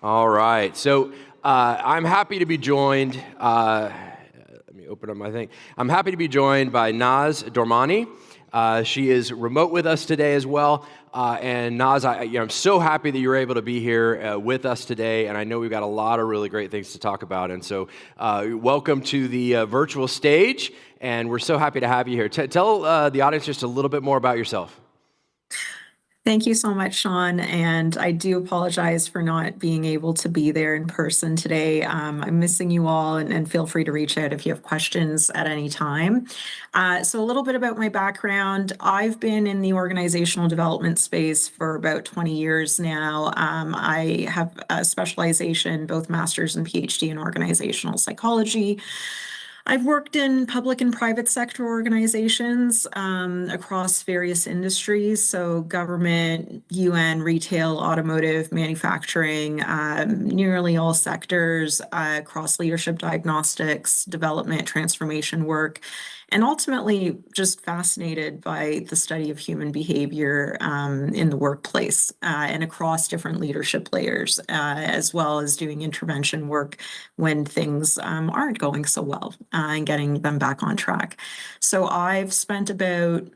All right. So I'm happy to be joined. Let me open up my thing. I'm happy to be joined by Naz Dormani. She is remote with us today as well. And Naz, I'm so happy that you're able to be here with us today. And I know we've got a lot of really great things to talk about. And so welcome to the virtual stage. And we're so happy to have you here. Tell the audience just a little bit more about yourself. Thank you so much, Sean. And I do apologize for not being able to be there in person today. I'm missing you all, and feel free to reach out if you have questions at any time. So, a little bit about my background. I've been in the organizational development space for about 20 years now. I have a specialization, both master's and PhD in organizational psychology. I've worked in public and private sector organizations across various industries, so government, UN, retail, automotive, manufacturing, nearly all sectors, across leadership diagnostics, development, transformation work, and ultimately just fascinated by the study of human behavior in the workplace and across different leadership layers, as well as doing intervention work when things aren't going so well and getting them back on track. So I've spent about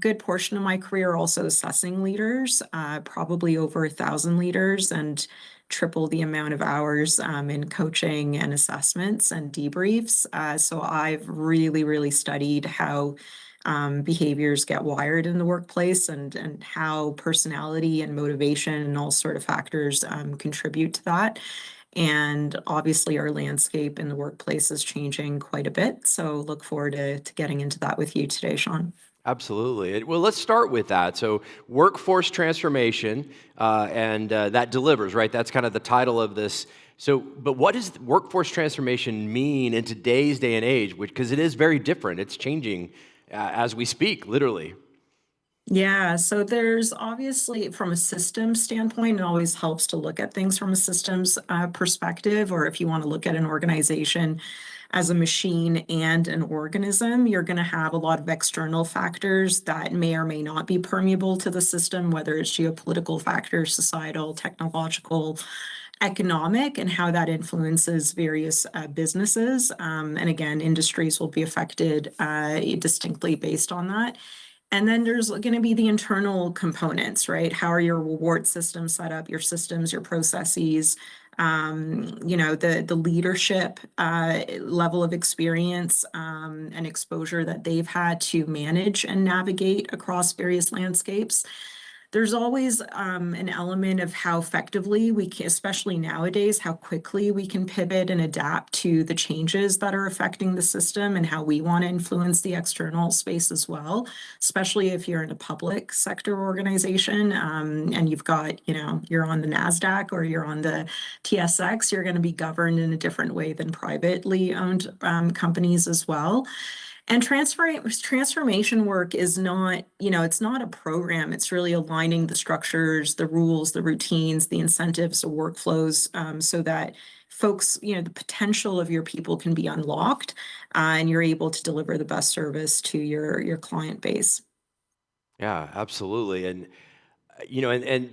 good portion of my career also assessing leaders, probably over 1,000 leaders, and triple the amount of hours in coaching and assessments and debriefs. So I've really studied how behaviors get wired in the workplace and how personality and motivation and all sort of factors contribute to that. And obviously, our landscape in the workplace is changing quite a bit. So look forward to getting into that with you today, Sean. Absolutely. Well, let's start with that. So, workforce transformation, and that delivers, right? That's kind of the title of this. So, but what does workforce transformation mean in today's day and age? Because it is very different. It's changing as we speak, literally. Yeah, so there's obviously, from a systems standpoint, it always helps to look at things from a systems perspective, or if you want to look at an organization as a machine and an organism, you're going to have a lot of external factors that may or may not be permeable to the system, whether it's geopolitical factors, societal, technological, economic, and how that influences various businesses. And again, industries will be affected distinctly based on that. And then there's going to be the internal components, right? How are your reward systems set up, your systems, your processes, the leadership level of experience and exposure that they've had to manage and navigate across various landscapes. There's always an element of how effectively we can, especially nowadays, how quickly we can pivot and adapt to the changes that are affecting the system and how we want to influence the external space as well, especially if you're in a public sector organization and you've got, you're on the NASDAQ or you're on the TSX, you're going to be governed in a different way than privately owned companies as well. And transformation work is not, it's not a program. It's really aligning the structures, the rules, the routines, the incentives, the workflows, so that folks, the potential of your people can be unlocked, and you're able to deliver the best service to your client base. Yeah, absolutely. And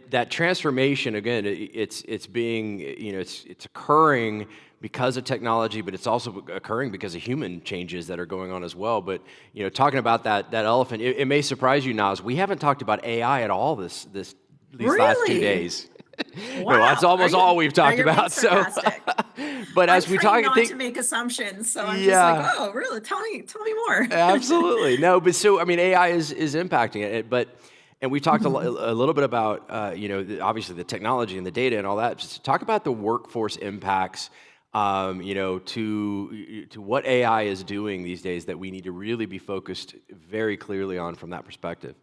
that transformation again, it's being, it's occurring because of technology, but it's also occurring because of human changes that are going on as well. But talking about that elephant, it may surprise you, Naz. We haven't talked about AI at all these last two Really? days. No, that's Wow. almost all we've Now talked you're being about. So, sarcastic. but I'm as we trained talk, not to think, make assumptions, so I'm just like, yeah, oh, really? Tell me more. absolutely. No, but so I mean, AI is impacting it, but and we talked Mhm. a little bit about obviously the technology and the data and all that. Just talk about the workforce impacts, to what AI is doing these days that we need to really be focused very clearly on from that perspective.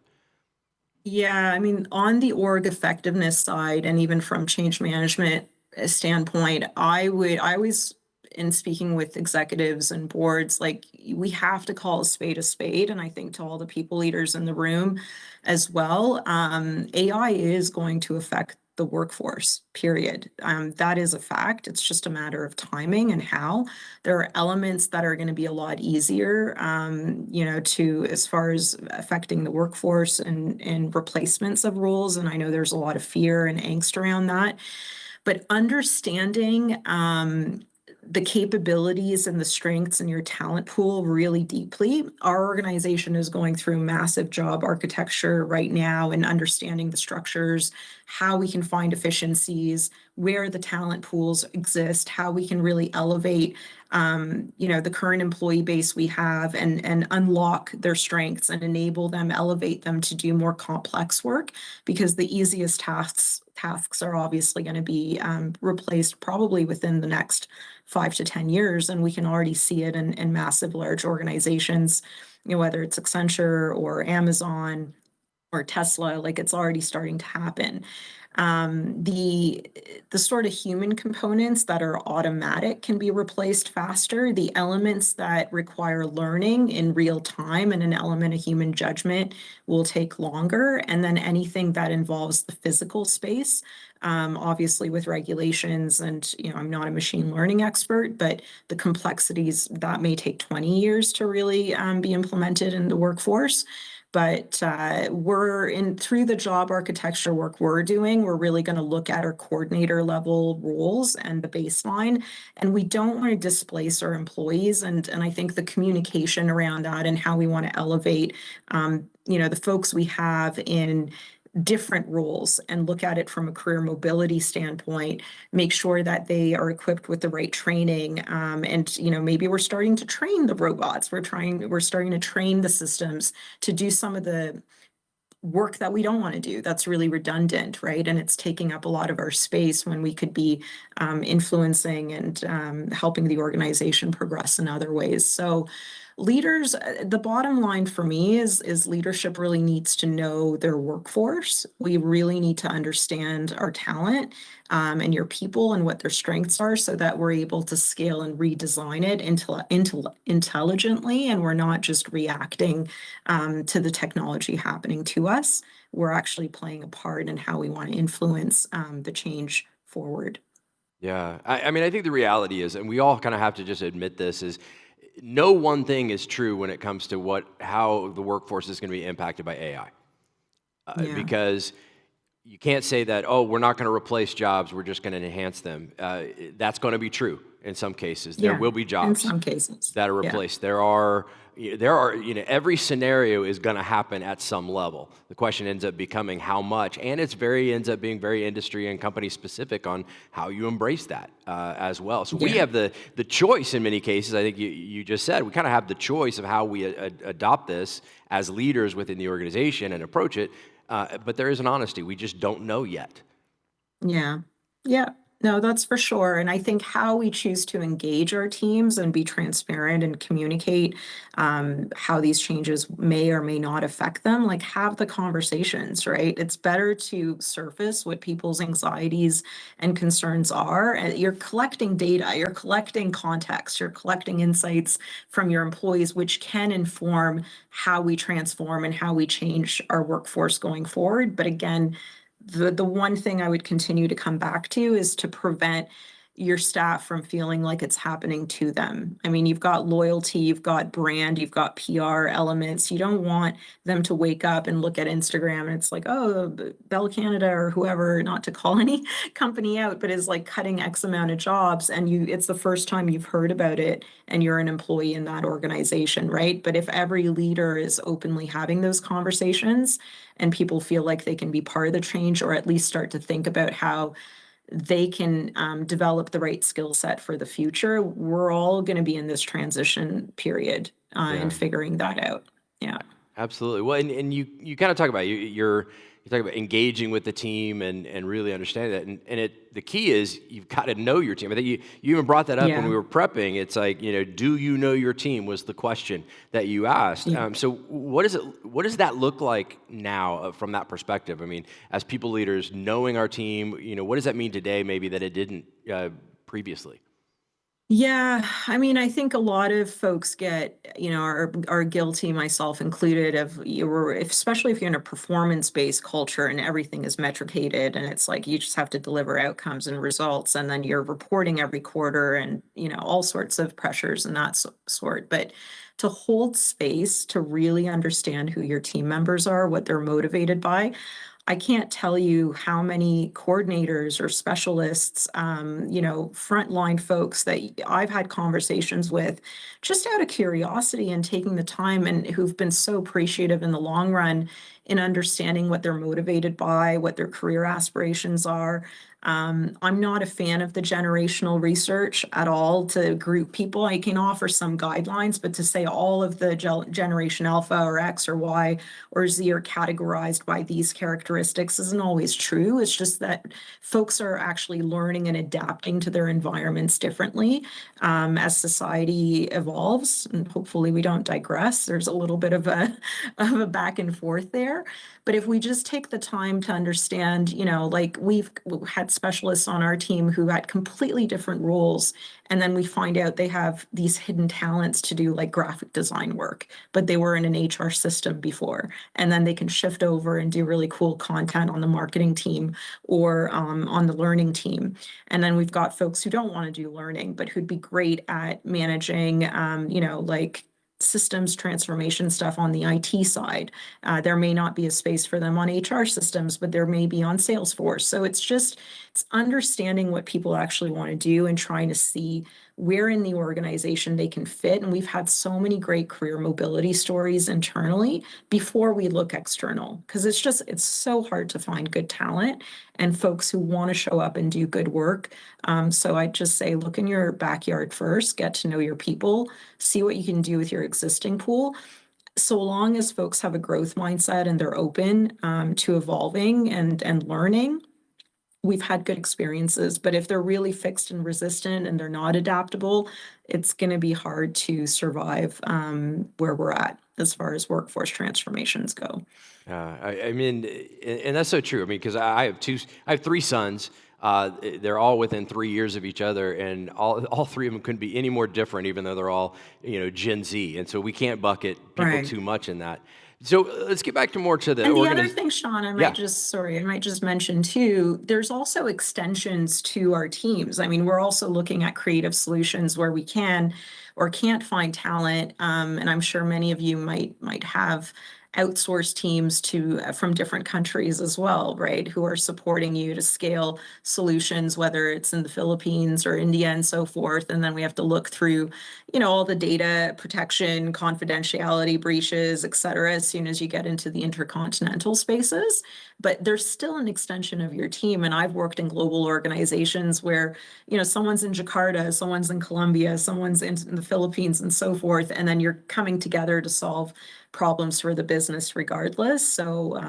Yeah, I mean, on the org effectiveness side, and even from change management standpoint, I always, in speaking with executives and boards, like we have to call a spade. And I think to all the people leaders in the room as well, AI is going to affect the workforce, period. That is a fact. It's just a matter of timing and how. There are elements that are going to be a lot easier, to as far as affecting the workforce and replacements of roles. And I know there's a lot of fear and angst around that. but understanding the capabilities and the strengths in your talent pool really deeply. Our organization is going through massive job architecture right now and understanding the structures, how we can find efficiencies, where the talent pools exist, how we can really elevate the current employee base we have and unlock their strengths and enable them, elevate them to do more complex work, because the easiest tasks are obviously going to be replaced probably within the next 5 to 10 years. And we can already see it in massive, large organizations, whether it's Accenture or Amazon or Tesla, like it's already starting to happen. The sort of human components that are automatic can be replaced faster. The elements that require learning in real time and an element of human judgment will take longer. And then anything that involves the physical space, obviously with regulations, and I'm not a machine learning expert, but the complexities that may take 20 years to really be implemented in the workforce. But we're in through the job architecture work we're doing, we're really going to look at our coordinator level roles and the baseline. And we don't want to displace our employees. And I think the communication around that and how we want to elevate, the folks we have in different roles and look at it from a career mobility standpoint, make sure that they are equipped with the right training. And maybe we're starting to train the robots. We're starting to train the systems to do some of the work that we don't want to do that's really redundant, right? And it's taking up a lot of our space when we could be influencing and helping the organization progress in other ways. So leaders, the bottom line for me is leadership really needs to know their workforce. We really need to understand our talent and your people and what their strengths are, so that we're able to scale and redesign it intelligently, and we're not just reacting to the technology happening to us. We're actually playing a part in how we want to influence the change forward. Yeah, I mean, I think the reality is, and we all kind of have to just admit this, is no one thing is true when it comes to how the workforce is going to be impacted by AI. Yeah, Because you can't say that, oh, we're not going to replace jobs, we're just going to enhance them. That's going to be true in some cases. There yeah, will be in jobs some cases. that are Yeah, replaced. There are, every scenario is going to happen at some level. The question ends up becoming how much, and ends up being very industry and company specific on how you embrace that as well. So we yeah. have the choice in many cases. I think you just said we kind of have the choice of how we adopt this as leaders within the organization and approach it. But there is an honesty. We just don't know yet. Yeah. Yeah. No, that's for sure. And I think how we choose to engage our teams and be transparent and communicate how these changes may or may not affect them, like have the conversations, right? It's better to surface what people's anxieties and concerns are. And you're collecting data, you're collecting context, you're collecting insights from your employees, which can inform how we transform and how we change our workforce going forward. But again, the one thing I would continue to come back to is to prevent your staff from feeling like it's happening to them. I mean, you've got loyalty, you've got brand, you've got PR elements. You don't want them to wake up and look at Instagram and it's like, oh, Bell Canada or whoever, not to call any company out, but is like cutting X amount of jobs, and it's the first time you've heard about it and you're an employee in that organization, right? But if every leader is openly having those conversations and people feel like they can be part of the change, or at least start to think about how they can develop the right skill set for the future, we're all going to be in this transition period Yeah. and figuring that out. Yeah. Absolutely. Well, and you kind of talk about you talk about engaging with the team and really understanding that. And the key is you've got to know your team. I think you even brought that up when Yeah. we were prepping. It's like, do you know your team was the question that you asked. Yeah. So what does that look like now from that perspective? I mean, as people leaders, knowing our team, what does that mean today maybe that it didn't previously? Yeah, I mean, I think a lot of folks are guilty, myself included, of especially if you're in a performance-based culture and everything is metricated and it's like you just have to deliver outcomes and results, and then you're reporting every quarter and, all sorts of pressures and that sort. But to hold space to really understand who your team members are, what they're motivated by, I can't tell you how many coordinators or specialists, frontline folks that I've had conversations with just out of curiosity and taking the time, and who've been so appreciative in the long run in understanding what they're motivated by, what their career aspirations are. I'm not a fan of the generational research at all to group people. I can offer some guidelines, but to say all of the generation alpha or X or Y or Z are categorized by these characteristics isn't always true. It's just that folks are actually learning and adapting to their environments differently as society evolves. And hopefully we don't digress. There's a little bit of a back and forth there. But if we just take the time to understand, like we've had specialists on our team who had completely different roles, and then we find out they have these hidden talents to do like graphic design work, but they were in an HR system before, and then they can shift over and do really cool content on the marketing team or on the learning team. And then we've got folks who don't want to do learning, but who'd be great at managing, like systems transformation stuff on the IT side. There may not be a space for them on HR systems, but there may be on Salesforce. So it's understanding what people actually want to do and trying to see where in the organization they can fit. And we've had so many great career mobility stories internally before we look external, because it's so hard to find good talent and folks who want to show up and do good work. So I'd just say, look in your backyard first, get to know your people, see what you can do with your existing pool. So long as folks have a growth mindset and they're open to evolving and learning, we've had good experiences. But if they're really fixed and resistant and they're not adaptable, it's going to be hard to survive where we're at as far as workforce transformations go. I mean, and that's so true. I mean, because I have three sons. They're all within 3 years of each other, and all three of them couldn't be any more different, even though they're all, Gen Z. And so we can't bucket people Right. too much in that. So let's get back to more to the And the other thing, Sean, Yeah. I might just mention too, there's also extensions to our teams. I mean, we're also looking at creative solutions where we can or can't find talent. And I'm sure many of you might have outsourced teams to from different countries as well, right? Who are supporting you to scale solutions, whether it's in the Philippines or India and so forth. And then we have to look through, all the data protection, confidentiality breaches, et cetera, as soon as you get into the intercontinental spaces. But there's still an extension of your team. And I've worked in global organizations where, someone's in Jakarta, someone's in Colombia, someone's in the Philippines and so forth. And then you're coming together to solve problems for the business regardless. So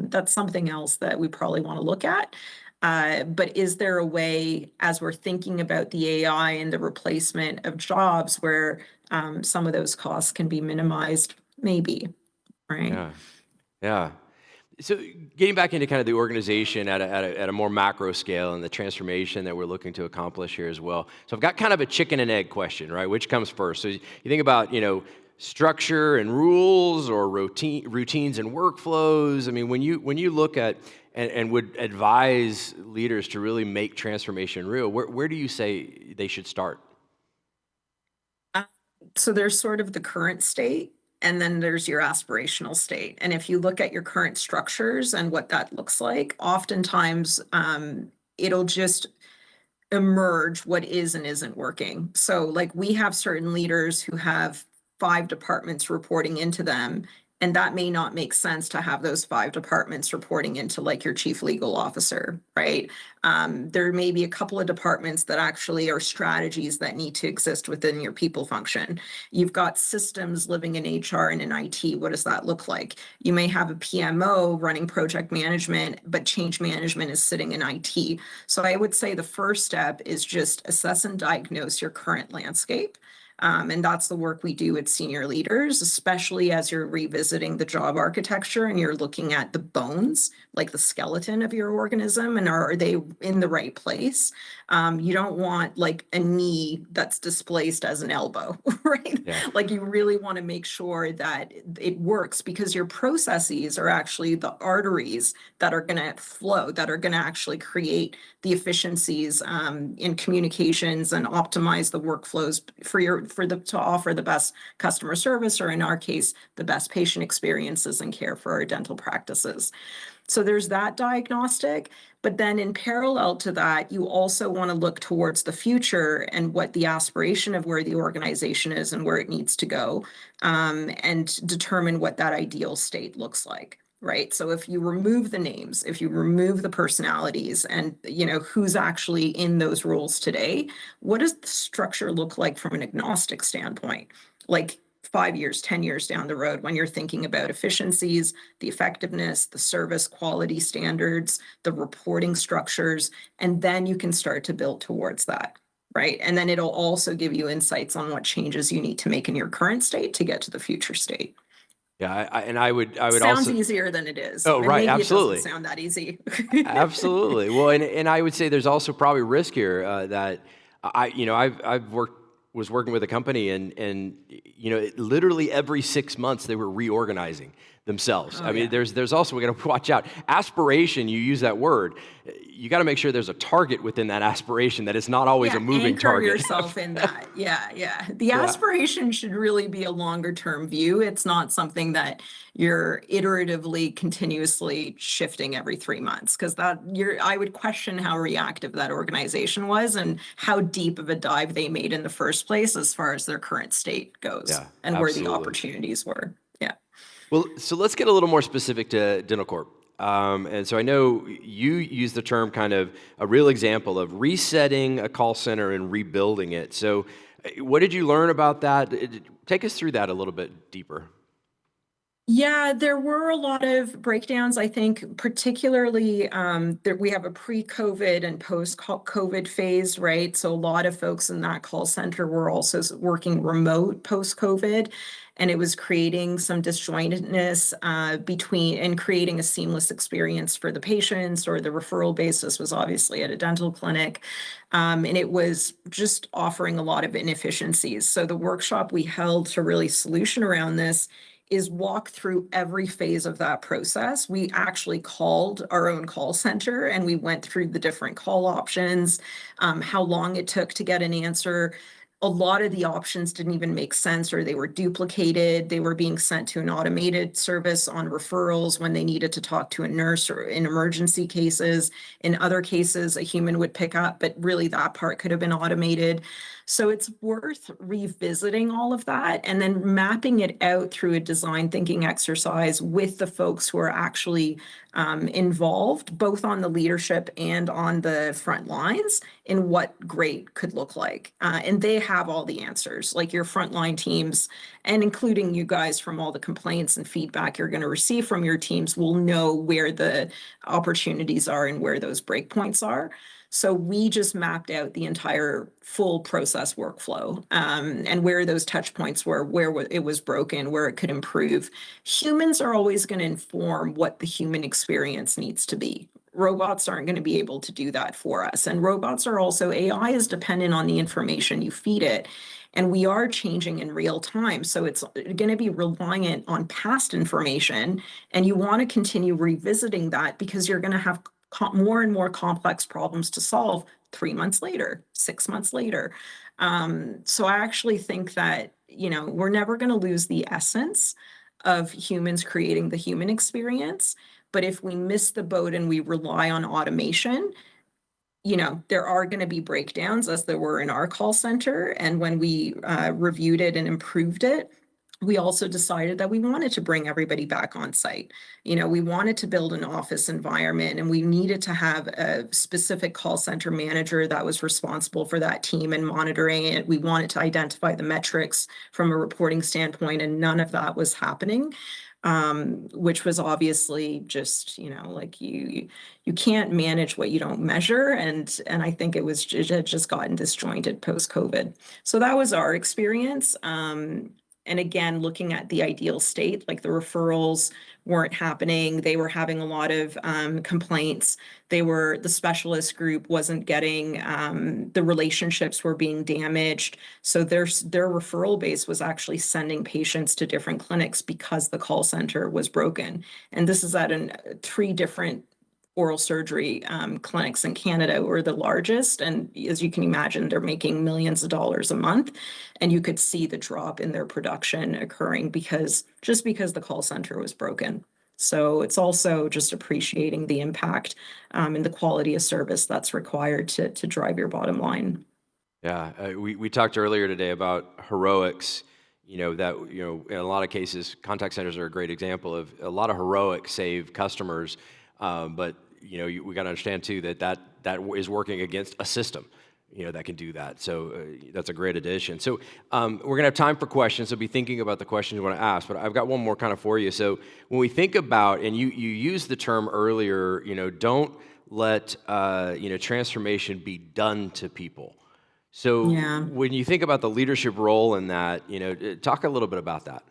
that's something else that we probably want to look at. But is there a way, as we're thinking about the AI and the replacement of jobs, where some of those costs can be minimized? Maybe, right? Yeah. Yeah. So getting back into kind of the organization at a more macro scale and the transformation that we're looking to accomplish here as well. So I've got kind of a chicken and egg question, right? Which comes first? So you think about, structure and rules or routines and workflows. I mean, when you look at and would advise leaders to really make transformation real, where do you say they should start? So there's sort of the current state, and then there's your aspirational state. And if you look at your current structures and what that looks like, oftentimes it'll just emerge what is and isn't working. So like we have certain leaders who have 5 departments reporting into them, and that may not make sense to have those 5 departments reporting into like your chief legal officer, right? There may be a couple of departments that actually are strategies that need to exist within your people function. You've got systems living in HR and in IT. What does that look like? You may have a PMO running project management, but change management is sitting in IT. So I would say the first step is just assess and diagnose your current landscape. And that's the work we do with senior leaders, especially as you're revisiting the job architecture and you're looking at the bones, like the skeleton of your organism, and are they in the right place? You don't want like a knee that's displaced as an elbow, right? Yeah. Like you really want to make sure that it works, because your processes are actually the arteries that are going to flow, that are going to actually create the efficiencies in communications and optimize the workflows to offer the best customer service, or in our case, the best patient experiences and care for our dental practices. So there's that diagnostic. But then in parallel to that, you also want to look towards the future and what the aspiration of where the organization is and where it needs to go, and determine what that ideal state looks like. Right. So if you remove the names, if you remove the personalities and, who's actually in those roles today, what does the structure look like from an agnostic standpoint? Like 5 years, 10 years down the road, when you're thinking about efficiencies, the effectiveness, the service quality standards, the reporting structures, and then you can start to build towards that. Right. And then it'll also give you insights on what changes you need to make in your current state to get to the future state. Yeah, and I would Sounds also. easier than it is. Oh, And right, maybe it doesn't absolutely. sound that easy. Absolutely. Well, and I would say there's also probably risk here that I've was working with a company and literally every 6 months they were reorganizing themselves. Oh, I mean, yeah. there's also, we got to watch out. Aspiration, you use that word. You got to make sure there's a target within that aspiration, that it's not always a moving anchor target. yourself in that. Yeah. The Yeah. aspiration should really be a longer term view. It's not something that you're iteratively, continuously shifting every 3 months, because I would question how reactive that organization was and how deep of a dive they made in the first place as far as their current state goes Yeah, and where the absolutely. opportunities were. Yeah. Well, so let's get a little more specific to Dentalcorp. And so I know you use the term, kind of a real example of resetting a call center and rebuilding it. So what did you learn about that? Take us through that a little bit deeper. Yeah, there were a lot of breakdowns, I think, particularly that we have a pre-COVID and post-COVID phase, right? So a lot of folks in that call center were also working remote post-COVID, and it was creating some disjointedness between and creating a seamless experience for the patients, or the referral basis was obviously at a dental clinic. And it was just offering a lot of inefficiencies. So the workshop we held to really solution around this is walk through every phase of that process. We actually called our own call center and we went through the different call options, how long it took to get an answer. A lot of the options didn't even make sense, or they were duplicated. They were being sent to an automated service on referrals when they needed to talk to a nurse, or in emergency cases. In other cases, a human would pick up, but really that part could have been automated. So it's worth revisiting all of that and then mapping it out through a design thinking exercise with the folks who are actually involved, both on the leadership and on the front lines, in what great could look like. And they have all the answers, like your frontline teams, and including you guys, from all the complaints and feedback you're going to receive from your teams, will know where the opportunities are and where those breakpoints are. So we just mapped out the entire full process workflow, and where those touch points were, where it was broken, where it could improve. Humans are always going to inform what the human experience needs to be. Robots aren't going to be able to do that for us. And robots are also, AI is dependent on the information you feed it. And we are changing in real time. So it's going to be reliant on past information. And you want to continue revisiting that, because you're going to have more and more complex problems to solve 3 months later, 6 months later. So I actually think that, we're never going to lose the essence of humans creating the human experience. But if we miss the boat and we rely on automation, there are going to be breakdowns, as there were in our call center. And when we reviewed it and improved it, we also decided that we wanted to bring everybody back on site. We wanted to build an office environment, and we needed to have a specific call center manager that was responsible for that team and monitoring it. We wanted to identify the metrics from a reporting standpoint, and none of that was happening. Which was obviously just, like you can't manage what you don't measure. And I think it had just gotten disjointed post-COVID. So that was our experience. And again, looking at the ideal state, like the referrals weren't happening. They were having a lot of complaints. The specialist group wasn't getting, the relationships were being damaged. So their referral base was actually sending patients to different clinics because the call center was broken. And this is at 3 different oral surgery clinics in Canada were the largest. And as you can imagine, they're making millions of dollars a month. And you could see the drop in their production occurring because the call center was broken. So it's also just appreciating the impact and the quality of service that's required to drive your bottom line. Yeah, we talked earlier today about heroics. In a lot of cases, contact centers are a great example of a lot of heroics save customers. But we got to understand too that is working against a system, that can do that. So that's a great addition. So we're gonna have time for questions. So be thinking about the questions you want to ask. But I've got one more kind of for you. So when we think about, and you used the term earlier, don't let transformation be done to people. So Yeah. when you think about the leadership role in that, talk a little bit about that.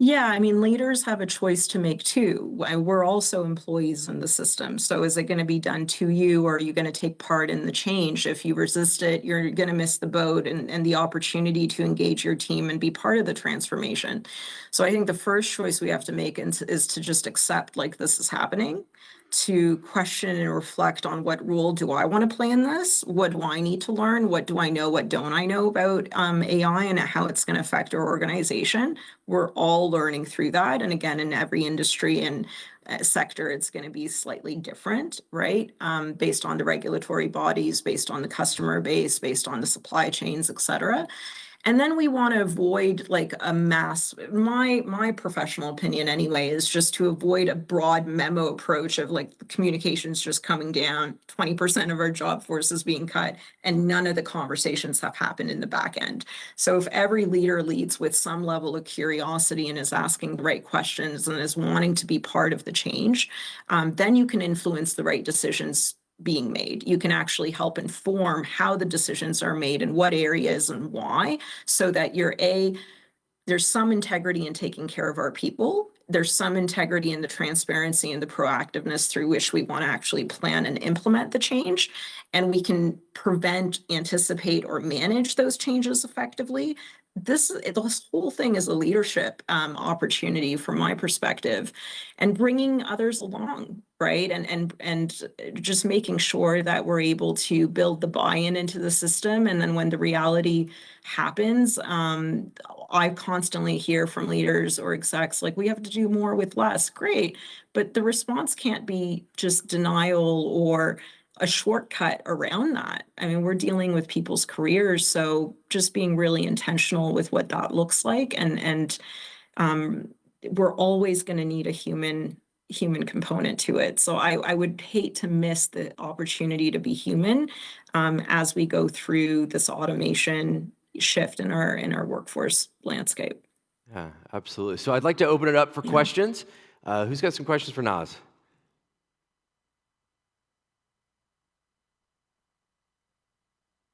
Yeah, I mean, leaders have a choice to make too. We're also employees in the system. So is it going to be done to you, or are you going to take part in the change? If you resist it, you're going to miss the boat and the opportunity to engage your team and be part of the transformation. So I think the first choice we have to make is to just accept like this is happening, to question and reflect on what role do I want to play in this? What do I need to learn? What do I know? What don't I know about AI and how it's going to affect our organization? We're all learning through that. And again, in every industry and sector, it's going to be slightly different, right? Based on the regulatory bodies, based on the customer base, based on the supply chains, et cetera. And then we want to avoid like a mass, my professional opinion anyway, is just to avoid a broad memo approach of like the communications just coming down, 20% of our job force is being cut, and none of the conversations have happened in the back end. So if every leader leads with some level of curiosity and is asking the right questions and is wanting to be part of the change, then you can influence the right decisions being made. You can actually help inform how the decisions are made and what areas and why, so that there's some integrity in taking care of our people. There's some integrity in the transparency and the proactiveness through which we want to actually plan and implement the change. And we can prevent, anticipate, or manage those changes effectively. This whole thing is a leadership opportunity from my perspective, and bringing others along, right? And just making sure that we're able to build the buy-in into the system. And then when the reality happens, I constantly hear from leaders or execs like, we have to do more with less. Great, but the response can't be just denial or a shortcut around that. I mean, we're dealing with people's careers, so just being really intentional with what that looks like, and we're always going to need a human component to it. So I would hate to miss the opportunity to be human as we go through this automation shift in our workforce landscape. Yeah, absolutely. So I'd like to open it up for Yeah. questions. Who's got some questions for Naz?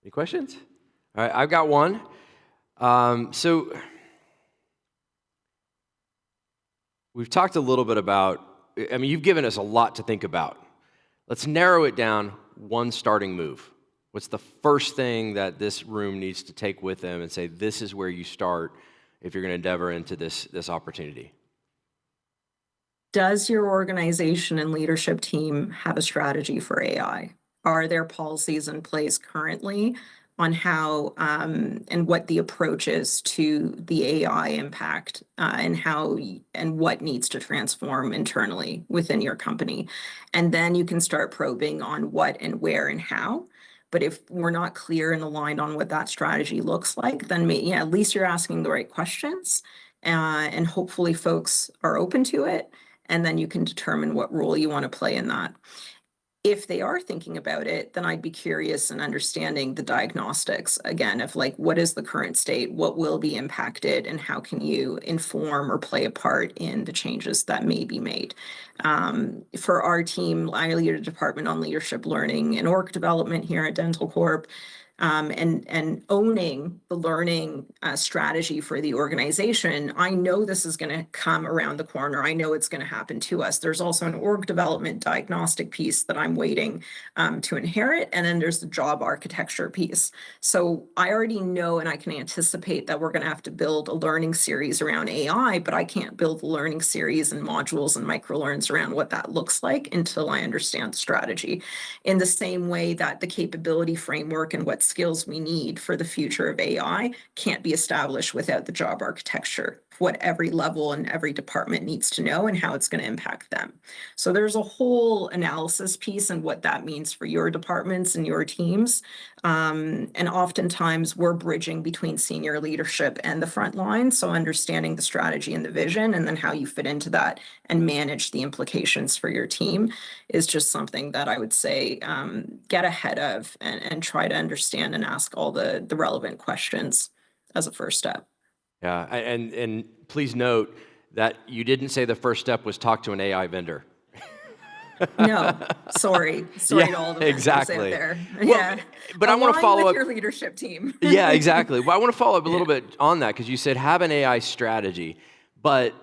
Any questions? All right, I've got one. So we've talked a little bit about, I mean, you've given us a lot to think about. Let's narrow it down, one starting move. What's the first thing that this room needs to take with them and say, this is where you start if you're going to endeavor into this opportunity? Does your organization and leadership team have a strategy for AI? Are there policies in place currently on how and what the approach is to the AI impact and how and what needs to transform internally within your company? And then you can start probing on what and where and how. But if we're not clear and aligned on what that strategy looks like, then at least you're asking the right questions, and hopefully folks are open to it. And then you can determine what role you want to play in that. If they are thinking about it, then I'd be curious in understanding the diagnostics again of like, what is the current state, what will be impacted, and how can you inform or play a part in the changes that may be made. For our team, I lead a department on leadership learning and org development here at Dental Corp. and owning the learning strategy for the organization, I know this is going to come around the corner. I know it's going to happen to us. There's also an org development diagnostic piece that I'm waiting to inherit. And then there's the job architecture piece. So I already know and I can anticipate that we're going to have to build a learning series around AI, but I can't build a learning series and modules and microlearns around what that looks like until I understand the strategy. In the same way that the capability framework and what skills we need for the future of AI can't be established without the job architecture, what every level and every department needs to know and how it's going to impact them. So there's a whole analysis piece and what that means for your departments and your teams. And oftentimes we're bridging between senior leadership and the front line. So understanding the strategy and the vision and then how you fit into that and manage the implications for your team is just something that I would say get ahead of and try to understand and ask all the relevant questions as a first step. Yeah, and please note that you didn't say the first step was talk to an AI vendor. No, sorry to all the vendors out exactly. there. Well, Yeah, but I want to Align follow with up. your leadership team. Yeah, exactly. Well, I want to follow up a little bit on that because you said have an AI strategy, but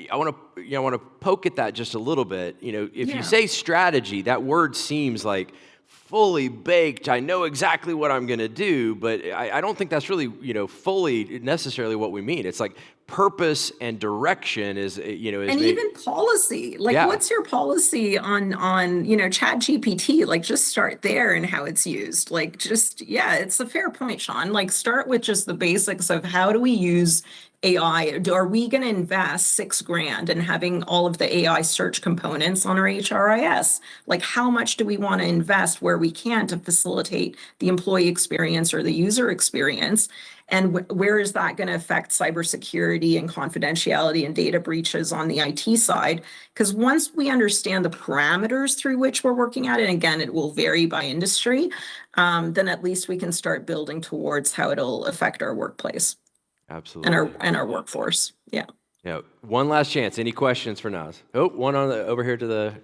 I want to poke at that just a little bit. If Yeah. you say strategy, that word seems like fully baked. I know exactly what I'm going to do, but I don't think that's really fully necessarily what we mean. It's like purpose and direction is And maybe, even policy, like yeah. what's your policy on Chat GPT? Like just start there and how it's used. Like just, yeah, it's a fair point, Sean. Like start with just the basics of how do we use AI? Are we going to invest $6,000 in having all of the AI search components on our HRIS? Like how much do we want to invest where we can to facilitate the employee experience or the user experience? And where is that going to affect cybersecurity and confidentiality and data breaches on the IT side? Because once we understand the parameters through which we're working at, and again, it will vary by industry, then at least we can start building towards how it'll affect our workplace Absolutely. and our workforce. Yeah. Yeah. One last chance. Any questions for Naz? Oh, one over here to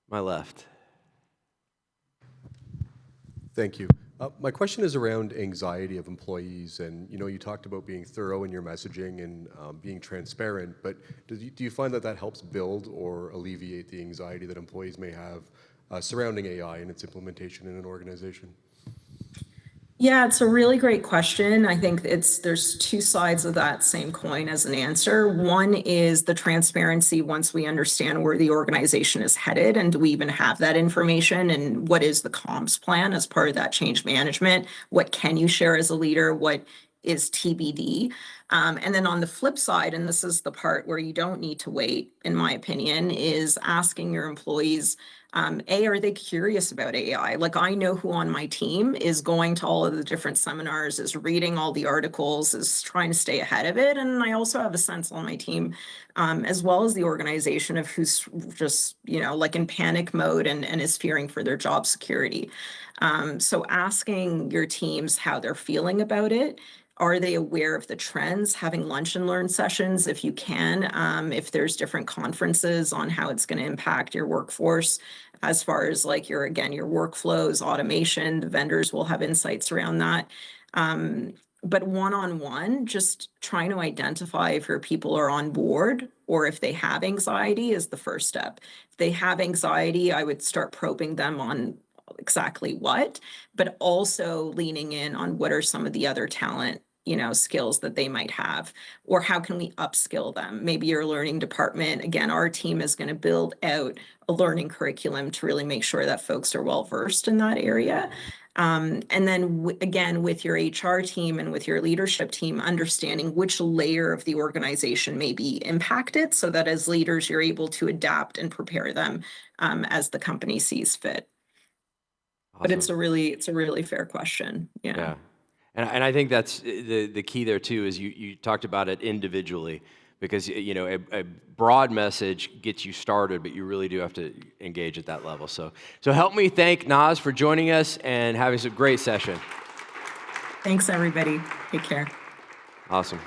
my left. Thank you. My question is around anxiety of employees, and you talked about being thorough in your messaging and being transparent, but do you find that helps build or alleviate the anxiety that employees may have surrounding AI and its implementation in an organization? Yeah, it's a really great question. I think there's two sides of that same coin as an answer. One is the transparency once we understand where the organization is headed, and do we even have that information, and what is the comms plan as part of that change management? What can you share as a leader? What is TBD? And then on the flip side, and this is the part where you don't need to wait, in my opinion, is asking your employees, are they curious about AI? Like I know who on my team is going to all of the different seminars, is reading all the articles, is trying to stay ahead of it. And I also have a sense on my team, as well as the organization, of who's just, like in panic mode and is fearing for their job security. So asking your teams how they're feeling about it. Are they aware of the trends? Having lunch and learn sessions if you can, if there's different conferences on how it's going to impact your workforce as far as like your workflows, automation, the vendors will have insights around that. But one-on-one, just trying to identify if your people are on board or if they have anxiety is the first step. If they have anxiety, I would start probing them on exactly what, but also leaning in on what are some of the other talent skills that they might have, or how can we upskill them? Maybe your learning department, again, our team is going to build out a learning curriculum to really make sure that folks are well versed in that area. And then again, with your HR team and with your leadership team, understanding which layer of the organization may be impacted so that as leaders, you're able to adapt and prepare them as the company sees fit. But it's a really fair question. Yeah. And I think that's the key there too, is you talked about it individually, because a broad message gets you started, but you really do have to engage at that level. So help me thank Naz for joining us and having some great session. Thanks, everybody. Take care. Awesome.